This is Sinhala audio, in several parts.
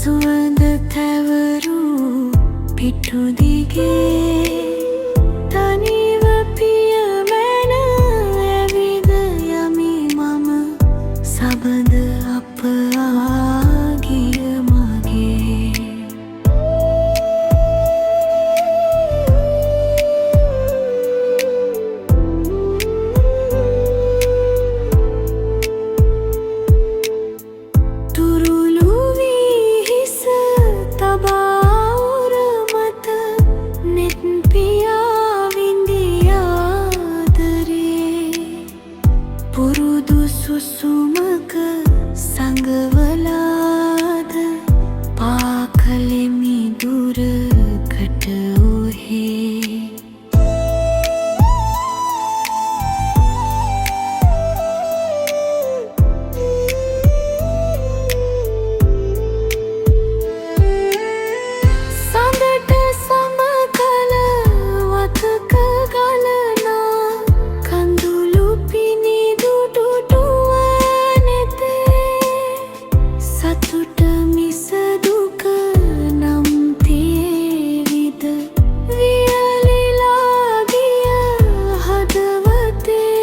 සුවඳ තැවරූ පිටු දිගේ තනිව පියමැන ඇවිද යමි මම සබඳ අප ආගිය මගේ තුරුළු වී හිස තබා උර මත නෙත් පියා විඳිය ආදරේ පුරුදු සුසුමක සඟවලාද පා කලෙමි දුරකට ඔහේ සඳට සමකල වතක ගලනා කඳුළු පිනිදුටු ටුව නෙතේ සතුට මිස දුක නම් තියේවිද වියලිලා ගිය හදවතේ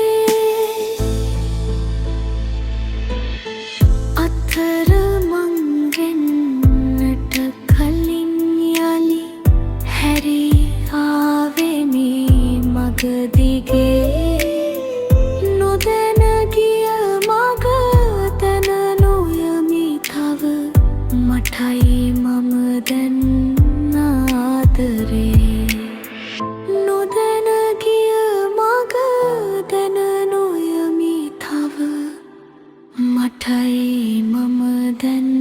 අතරමං වෙන්නට කලින් යලි හැරී ආවෙමි මග දිගේ නොදැන ගිය මග දැන නොයමි තව මටයි මම දැන් ආදරේ නොදැන ගිය මග දැන නොයමි තව මටයි මම දැන්